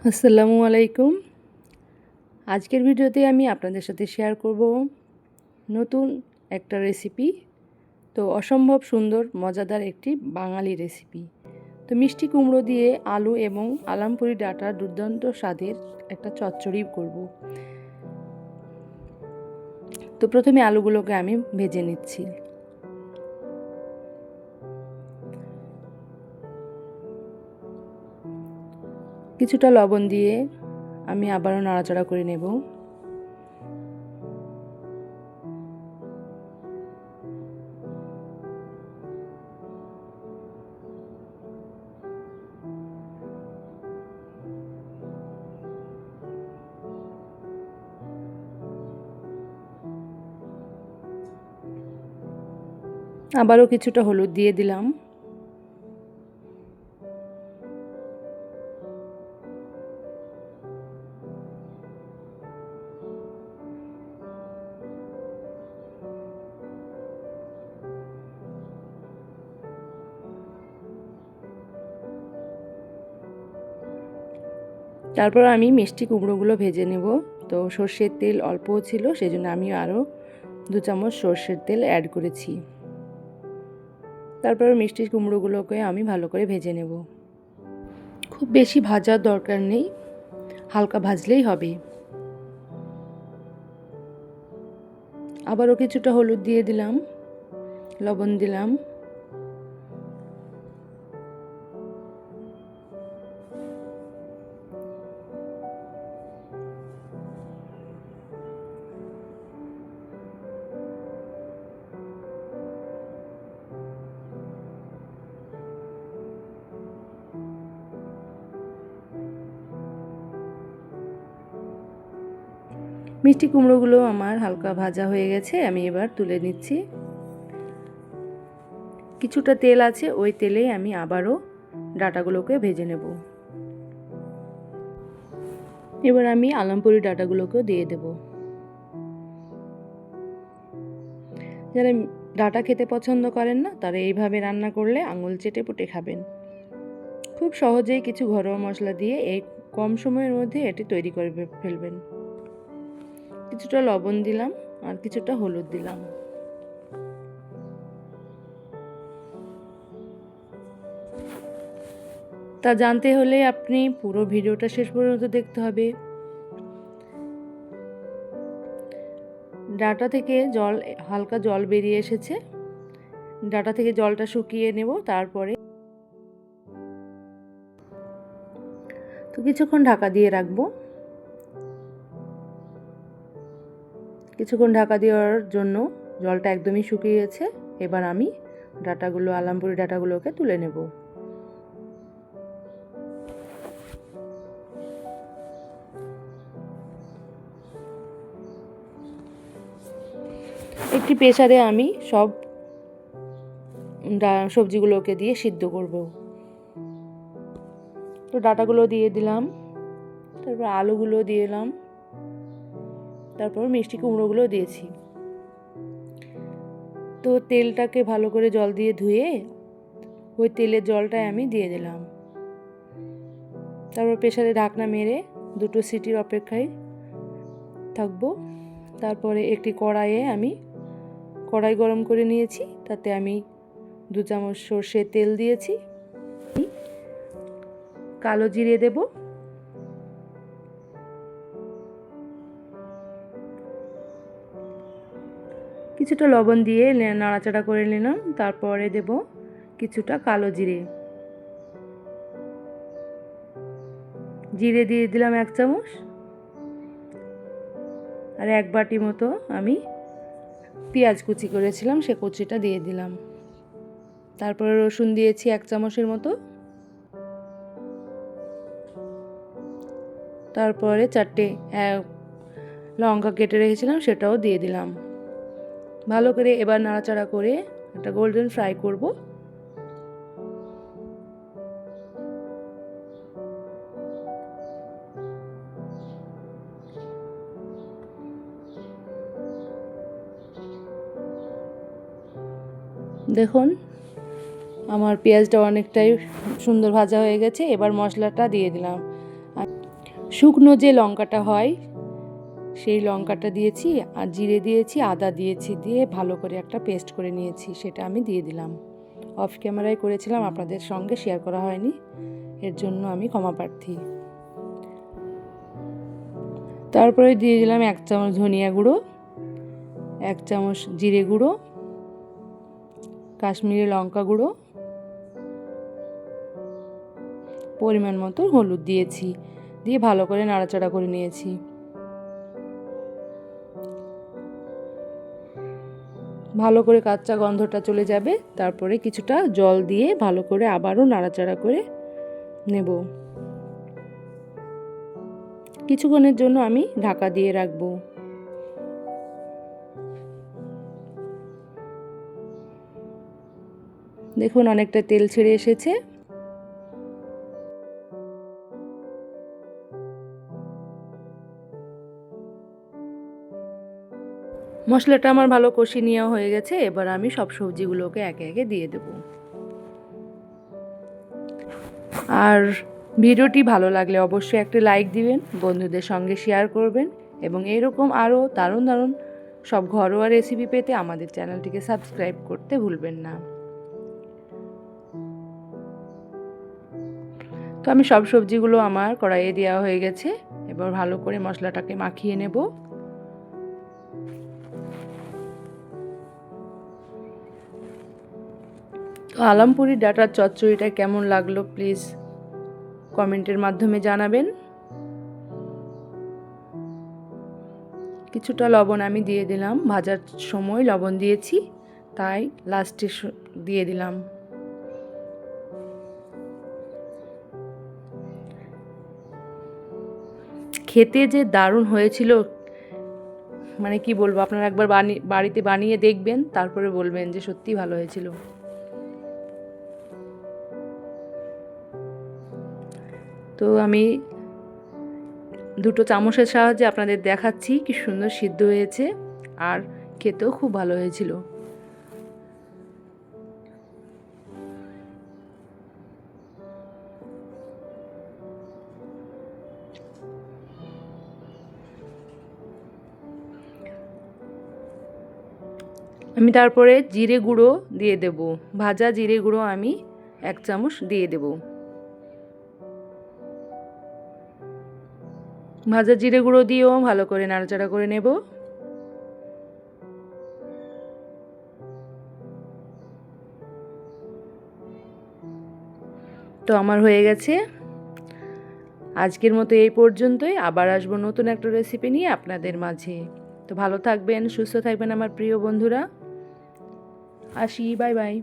আসসালামু আলাইকুম। আজকের ভিডিওতে আমি আপনাদের সাথে শেয়ার করব নতুন একটা রেসিপি। তো অসম্ভব সুন্দর মজাদার একটি বাঙালি রেসিপি। তো মিষ্টি কুমড়ো দিয়ে আলু এবং আলামপুরি ডাঁটার দুর্দান্ত স্বাদের একটা চচ্চড়ি করব। তো প্রথমে আলুগুলোকে আমি ভেজে নিচ্ছি। কিছুটা লবণ দিয়ে আমি আবারও নাড়াচাড়া করে নেব। আবারও কিছুটা হলুদ দিয়ে দিলাম। তারপর আমি মিষ্টি কুমড়োগুলো ভেজে নেব। তো সর্ষের তেল অল্প ছিল, সেজন্য আমি আরও 2 চামচ সর্ষের তেল অ্যাড করেছি। তারপর মিষ্টি কুমড়োগুলোকে আমি ভালো করে ভেজে নেব। খুব বেশি ভাজার দরকার নেই, হালকা ভাজলেই হবে। আবারও কিছুটা হলুদ দিয়ে দিলাম, লবণ দিলাম। মিষ্টি কুমড়োগুলো আমার হালকা ভাজা হয়ে গেছে, আমি এবার তুলে নিচ্ছি। কিছুটা তেল আছে, ওই তেলেই আমি আবারও ডাঁটাগুলোকে ভেজে নেব। এবার আমি আলামপুরি ডাঁটাগুলোকেও দিয়ে দেব। যারা ডাঁটা খেতে পছন্দ করেন না, তারা এইভাবে রান্না করলে আঙুল চেটে পুটে খাবেন। খুব সহজেই কিছু ঘরোয়া মশলা দিয়ে এই কম সময়ের মধ্যে এটি তৈরি করে ফেলবেন। কিছুটা লবণ দিলাম আর কিছুটা হলুদ দিলাম। তা জানতে হলে আপনি পুরো ভিডিওটা শেষ পর্যন্ত দেখতে হবে। ডাঁটা থেকে হালকা জল বেরিয়ে এসেছে। ডাঁটা থেকে জলটা শুকিয়ে নেব। তারপরে তো কিছুক্ষণ ঢাকা দিয়ে রাখবো। কিছুক্ষণ ঢাকা দেওয়ার জন্য জলটা একদমই শুকিয়ে গেছে। এবার আমি আলামপুরি ডাঁটাগুলোকে তুলে নেব। একটি প্রেসারে আমি সব সবজিগুলোকে দিয়ে সিদ্ধ করব। তো ডাঁটাগুলো দিয়ে দিলাম, তারপর আলুগুলো দিয়ে দিলাম, তারপর মিষ্টি কুমড়োগুলো দিয়েছি। তো তেলটাকে ভালো করে জল দিয়ে ধুয়ে ওই তেলের জলটাই আমি দিয়ে দিলাম। তারপর প্রেসারে ঢাকনা মেরে 2 সিটির অপেক্ষায় থাকবো। তারপরে একটি কড়াই গরম করে নিয়েছি, তাতে আমি 2 চামচ সর্ষের তেল দিয়েছি। কালো জিরে দেব, কিছুটা লবণ দিয়ে নাড়াচাড়া করে নিলাম। তারপরে দেব কিছুটা কালো জিরে দিয়ে দিলাম 1 চামচ। আর 1 বাটি মতো আমি পেঁয়াজ কুচি করেছিলাম, সে কুচিটা দিয়ে দিলাম। তারপরে রসুন দিয়েছি 1 চামচের মতো। তারপরে 4টে লঙ্কা কেটে রেখেছিলাম, সেটাও দিয়ে দিলাম। ভালো করে এবার নাড়াচাড়া করে একটা গোল্ডেন ফ্রাই করব। দেখুন আমার পেঁয়াজটা অনেকটাই সুন্দর ভাজা হয়ে গেছে। এবার মশলাটা দিয়ে দিলাম। শুকনো যে লঙ্কাটা হয় সেই লঙ্কাটা দিয়েছি, আর জিরে দিয়েছি, আদা দিয়েছি, দিয়ে ভালো করে একটা পেস্ট করে নিয়েছি, সেটা আমি দিয়ে দিলাম। অফ ক্যামেরায় করেছিলাম, আপনাদের সঙ্গে শেয়ার করা হয়নি, এর জন্য আমি ক্ষমা প্রার্থী। তারপরে দিয়ে দিলাম 1 চামচ ধনিয়া গুঁড়ো, 1 চামচ জিরে গুঁড়ো, কাশ্মীরি লঙ্কা গুঁড়ো, পরিমাণ মতো হলুদ দিয়েছি, দিয়ে ভালো করে নাড়াচাড়া করে নিয়েছি। ভালো করে কাঁচা গন্ধটা চলে যাবে, তারপরে কিছুটা জল দিয়ে ভালো করে আবারও নাড়াচাড়া করে নেব। কিছুক্ষণের জন্য আমি ঢাকা দিয়ে রাখবো। দেখুন অনেকটা তেল ছেড়ে এসেছে। মশলাটা আমার ভালো কষিয়ে নেওয়া হয়ে গেছে, এবার আমি সব সবজিগুলোকে একে একে দিয়ে দেব। আর ভিডিওটি ভালো লাগলে অবশ্যই একটা লাইক দিবেন, বন্ধুদের সঙ্গে শেয়ার করবেন, এবং এরকম আরও দারুণ দারুণ সব ঘরোয়া রেসিপি পেতে আমাদের চ্যানেলটিকে সাবস্ক্রাইব করতে ভুলবেন না। তো আমি সব সবজিগুলো আমার কড়াইয়ে দেওয়া হয়ে গেছে, এবার ভালো করে মশলাটাকে মাখিয়ে নেব। তো আলমপুরি ডাটার চচ্চড়িটা কেমন লাগলো প্লিজ কমেন্টের মাধ্যমে জানাবেন। কিছুটা লবণ আমি দিয়ে দিলাম, ভাজার সময় লবণ দিয়েছি, তাই লাস্টে দিয়ে দিলাম। খেতে যে দারুণ হয়েছিল, মানে কি বলবো, আপনারা একবার বাড়িতে বানিয়ে দেখবেন, তারপরে বলবেন যে সত্যি ভালো হয়েছিল। তো আমি 2 চামচের সাহায্যে আপনাদের দেখাচ্ছি কি সুন্দর সিদ্ধ হয়েছে, আর খেতেও খুব ভালো হয়েছিল। আমি তারপরে জিরে গুঁড়ো দিয়ে দেব, ভাজা জিরে গুঁড়ো আমি 1 চামচ দিয়ে দেব। ভাজা জিরে গুঁড়ো দিয়েও ভালো করে নাড়াচাড়া করে নেব। তো আমার হয়ে গেছে। আজকের মতো এই পর্যন্তই, আবার আসবো নতুন একটা রেসিপি নিয়ে আপনাদের মাঝে। তো ভালো থাকবেন, সুস্থ থাকবেন আমার প্রিয় বন্ধুরা। আসি, বাই বাই।